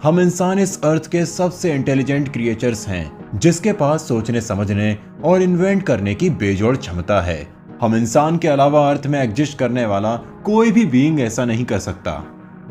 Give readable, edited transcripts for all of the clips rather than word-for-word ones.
हम इंसान इस अर्थ के सबसे इंटेलिजेंट क्रिएचर्स हैं, जिसके पास सोचने समझने और इन्वेंट करने की बेजोड़ क्षमता है। हम इंसान के अलावा अर्थ में एग्जिस्ट करने वाला कोई भी बीइंग ऐसा नहीं कर सकता।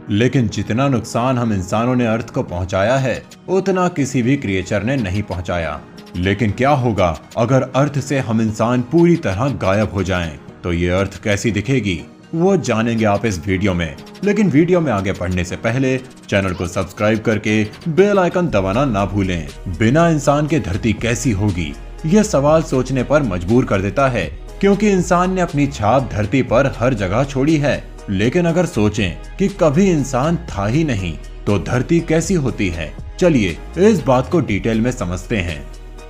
लेकिन जितना नुकसान हम इंसानों ने अर्थ को पहुंचाया है, उतना किसी भी क्रिएचर ने नहीं पहुंचाया। लेकिन क्या होगा अगर अर्थ से हम इंसान पूरी तरह गायब हो जाएं? तो ये अर्थ कैसी दिखेगी, वो जानेंगे आप इस वीडियो में। लेकिन वीडियो में आगे बढ़ने से पहले चैनल को सब्सक्राइब करके बेल आइकन दबाना ना भूलें। बिना इंसान के धरती कैसी होगी, यह सवाल सोचने पर मजबूर कर देता है, क्योंकि इंसान ने अपनी छाप धरती पर हर जगह छोड़ी है। लेकिन अगर सोचें कि कभी इंसान था ही नहीं, तो धरती कैसी होती है? चलिए इस बात को डिटेल में समझते हैं।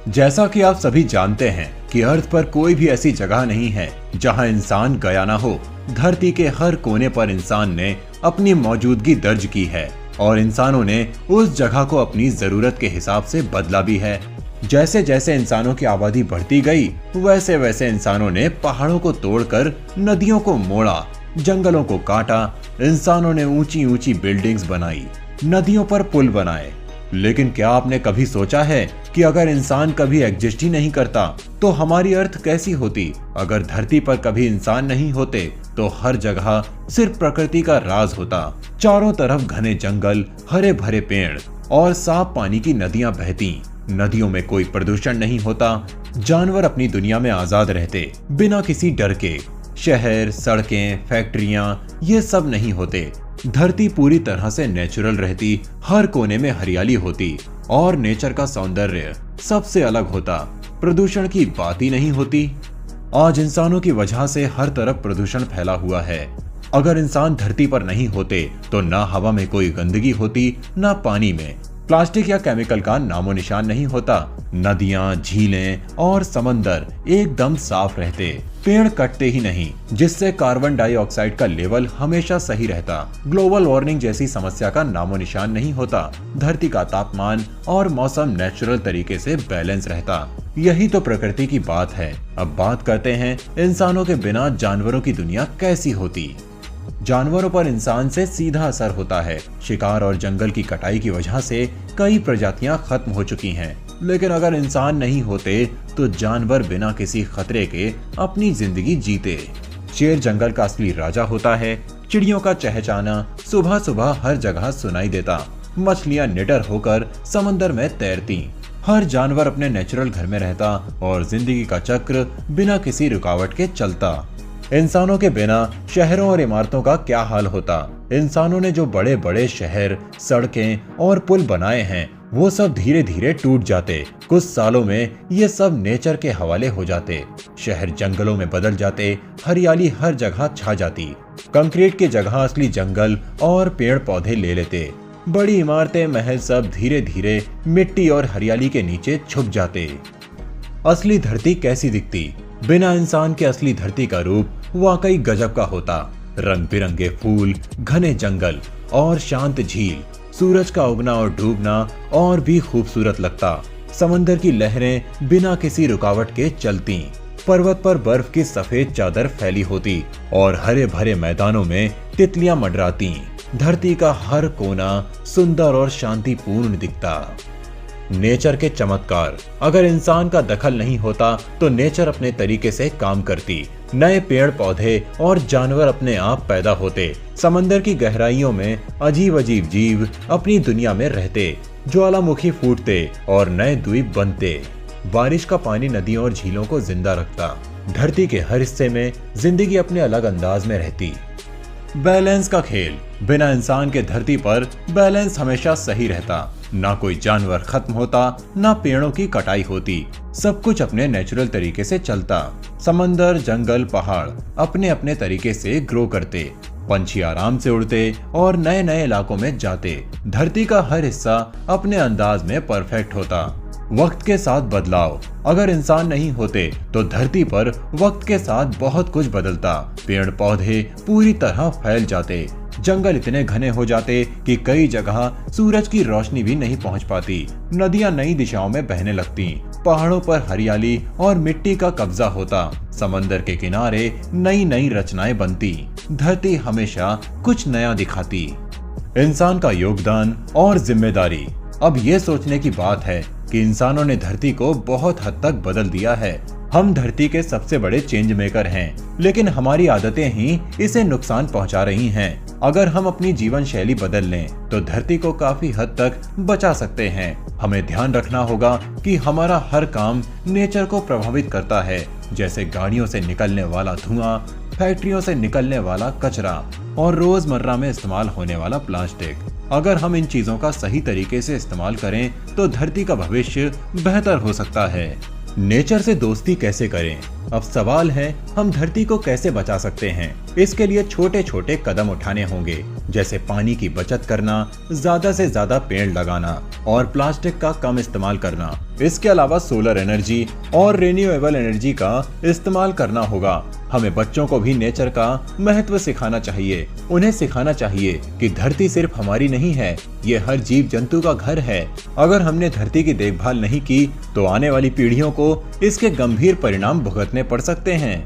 जैसा कि आप सभी जानते हैं कि अर्थ पर कोई भी ऐसी जगह नहीं है जहां इंसान गया ना हो। धरती के हर कोने पर इंसान ने अपनी मौजूदगी दर्ज की है और इंसानों ने उस जगह को अपनी जरूरत के हिसाब से बदला भी है। जैसे जैसे इंसानों की आबादी बढ़ती गई, वैसे वैसे इंसानों ने पहाड़ों को तोड़कर नदियों को मोड़ा, जंगलों को काटा। इंसानों ने ऊंची ऊंची बिल्डिंग्स बनाई, नदियों पर पुल बनाए। लेकिन क्या आपने कभी सोचा है कि अगर इंसान कभी एग्जिस्ट ही नहीं करता, तो हमारी अर्थ कैसी होती? अगर धरती पर कभी इंसान नहीं होते, तो हर जगह सिर्फ प्रकृति का राज होता। चारों तरफ घने जंगल, हरे भरे पेड़ और साफ पानी की नदियां बहती। नदियों में कोई प्रदूषण नहीं होता। जानवर अपनी दुनिया में आजाद रहते, बिना किसी डर के। शहर, सड़कें, फैक्ट्रियां, ये सब नहीं होते। धरती पूरी तरह से नेचुरल रहती, हर कोने में हरियाली होती और नेचर का सौंदर्य सबसे अलग होता। प्रदूषण की बात ही नहीं होती। आज इंसानों की वजह से हर तरफ प्रदूषण फैला हुआ है। अगर इंसान धरती पर नहीं होते, तो ना हवा में कोई गंदगी होती, ना पानी में प्लास्टिक या केमिकल का नामो निशान नहीं होता। नदियां, झीलें और समंदर एकदम साफ रहते। पेड़ कटते ही नहीं, जिससे कार्बन डाइऑक्साइड का लेवल हमेशा सही रहता। ग्लोबल वार्मिंग जैसी समस्या का नामो निशान नहीं होता। धरती का तापमान और मौसम नेचुरल तरीके से बैलेंस रहता। यही तो प्रकृति की बात है। अब बात करते हैं इंसानों के बिना जानवरों की दुनिया कैसी होती। जानवरों पर इंसान से सीधा असर होता है। शिकार और जंगल की कटाई की वजह से कई प्रजातियां खत्म हो चुकी हैं। लेकिन अगर इंसान नहीं होते, तो जानवर बिना किसी खतरे के अपनी जिंदगी जीते। शेर जंगल का असली राजा होता है। चिड़ियों का चहचहाना सुबह सुबह हर जगह सुनाई देता। मछलियां निडर होकर समंदर में तैरती। हर जानवर अपने नेचुरल घर में रहता और जिंदगी का चक्र बिना किसी रुकावट के चलता। इंसानों के बिना शहरों और इमारतों का क्या हाल होता? इंसानों ने जो बड़े बड़े शहर, सड़कें और पुल बनाए हैं, वो सब धीरे धीरे टूट जाते। कुछ सालों में ये सब नेचर के हवाले हो जाते। शहर जंगलों में बदल जाते, हरियाली हर जगह छा जाती। कंक्रीट की जगह असली जंगल और पेड़ पौधे ले लेते। बड़ी इमारतें, महल सब धीरे धीरे मिट्टी और हरियाली के नीचे छुप जाते। असली धरती कैसी दिखती? बिना इंसान के असली धरती का रूप वाकई गजब का होता। रंग बिरंगे फूल, घने जंगल और शांत झील। सूरज का उगना और डूबना और भी खूबसूरत लगता। समंदर की लहरें बिना किसी रुकावट के चलती। पर्वत पर बर्फ की सफेद चादर फैली होती और हरे भरे मैदानों में तितलियां मंडराती। धरती का हर कोना सुंदर और शांतिपूर्ण दिखता। नेचर के चमत्कार। अगर इंसान का दखल नहीं होता, तो नेचर अपने तरीके से काम करती। नए पेड़ पौधे और जानवर अपने आप पैदा होते। समंदर की गहराइयों में अजीब अजीब जीव अपनी दुनिया में रहते। ज्वालामुखी फूटते और नए द्वीप बनते। बारिश का पानी नदियों और झीलों को जिंदा रखता। धरती के हर हिस्से में जिंदगी अपने अलग अंदाज में रहती। बैलेंस का खेल। बिना इंसान के धरती पर बैलेंस हमेशा सही रहता। ना कोई जानवर खत्म होता, ना पेड़ों की कटाई होती। सब कुछ अपने नेचुरल तरीके से चलता। समंदर, जंगल, पहाड़ अपने अपने तरीके से ग्रो करते। पंछी आराम से उड़ते और नए नए इलाकों में जाते। धरती का हर हिस्सा अपने अंदाज में परफेक्ट होता। वक्त के साथ बदलाव। अगर इंसान नहीं होते, तो धरती पर वक्त के साथ बहुत कुछ बदलता। पेड़ पौधे पूरी तरह फैल जाते। जंगल इतने घने हो जाते कि कई जगह सूरज की रोशनी भी नहीं पहुंच पाती। नदियां नई दिशाओं में बहने लगती। पहाड़ों पर हरियाली और मिट्टी का कब्जा होता। समंदर के किनारे नई नई रचनाएं बनती। धरती हमेशा कुछ नया दिखाती। इंसान का योगदान और जिम्मेदारी। अब ये सोचने की बात है कि इंसानों ने धरती को बहुत हद तक बदल दिया है। हम धरती के सबसे बड़े चेंज मेकर हैं, लेकिन हमारी आदतें ही इसे नुकसान पहुंचा रही हैं। अगर हम अपनी जीवन शैली बदल लें तो धरती को काफी हद तक बचा सकते हैं। हमें ध्यान रखना होगा कि हमारा हर काम नेचर को प्रभावित करता है, जैसे गाड़ियों से निकलने वाला धुआं, फैक्ट्रियों से निकलने वाला कचरा और रोजमर्रा में इस्तेमाल होने वाला प्लास्टिक। अगर हम इन चीजों का सही तरीके से इस्तेमाल करें तो धरती का भविष्य बेहतर हो सकता है। नेचर से दोस्ती कैसे करें? अब सवाल है, हम धरती को कैसे बचा सकते हैं? इसके लिए छोटे छोटे कदम उठाने होंगे, जैसे पानी की बचत करना, ज्यादा से ज्यादा पेड़ लगाना और प्लास्टिक का कम इस्तेमाल करना। इसके अलावा सोलर एनर्जी और रिन्यूएबल एनर्जी का इस्तेमाल करना होगा। हमें बच्चों को भी नेचर का महत्व सिखाना चाहिए। उन्हें सिखाना चाहिए कि धरती सिर्फ हमारी नहीं है, ये हर जीव जंतु का घर है। अगर हमने धरती की देखभाल नहीं की तो आने वाली पीढ़ियों को इसके गंभीर परिणाम भुगतने पड़ सकते हैं।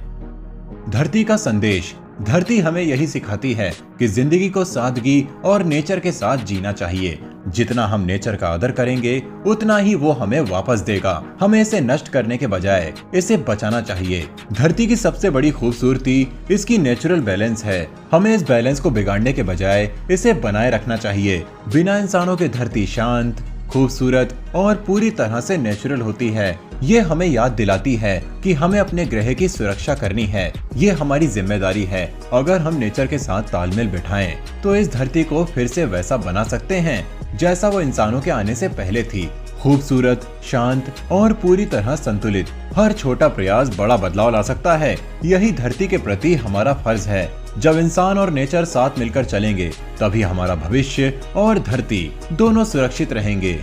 धरती का संदेश। धरती हमें यही सिखाती है कि जिंदगी को सादगी और नेचर के साथ जीना चाहिए। जितना हम नेचर का आदर करेंगे उतना ही वो हमें वापस देगा। हमें इसे नष्ट करने के बजाय इसे बचाना चाहिए। धरती की सबसे बड़ी खूबसूरती इसकी नेचुरल बैलेंस है। हमें इस बैलेंस को बिगाड़ने के बजाय इसे बनाए रखना चाहिए। बिना इंसानों के धरती शांत, खूबसूरत और पूरी तरह से नेचुरल होती है। ये हमें याद दिलाती है कि हमें अपने ग्रह की सुरक्षा करनी है। ये हमारी जिम्मेदारी है। अगर हम नेचर के साथ तालमेल बिठाएं तो इस धरती को फिर से वैसा बना सकते हैं जैसा वो इंसानों के आने से पहले थी। खूबसूरत, शांत और पूरी तरह संतुलित। हर छोटा प्रयास बड़ा बदलाव ला सकता है। यही धरती के प्रति हमारा फर्ज है। जब इंसान और नेचर साथ मिलकर चलेंगे तभी हमारा भविष्य और धरती दोनों सुरक्षित रहेंगे।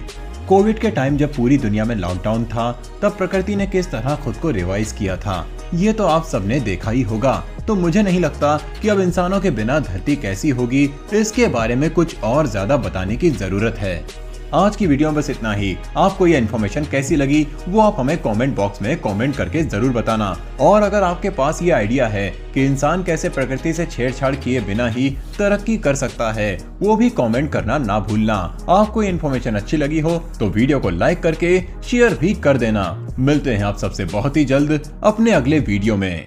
कोविड के टाइम जब पूरी दुनिया में लॉकडाउन था तब प्रकृति ने किस तरह खुद को रिवाइज किया था, ये तो आप सबने देखा ही होगा। तो मुझे नहीं लगता कि अब इंसानों के बिना धरती कैसी होगी इसके बारे में कुछ और ज्यादा बताने की जरूरत है। आज की वीडियो में बस इतना ही। आपको ये इन्फॉर्मेशन कैसी लगी वो आप हमें कमेंट बॉक्स में कमेंट करके जरूर बताना। और अगर आपके पास ये आइडिया है कि इंसान कैसे प्रकृति से छेड़छाड़ किए बिना ही तरक्की कर सकता है, वो भी कमेंट करना ना भूलना। आपको ये इन्फॉर्मेशन अच्छी लगी हो तो वीडियो को लाइक करके शेयर भी कर देना। मिलते हैं आप सबसे बहुत ही जल्द अपने अगले वीडियो में।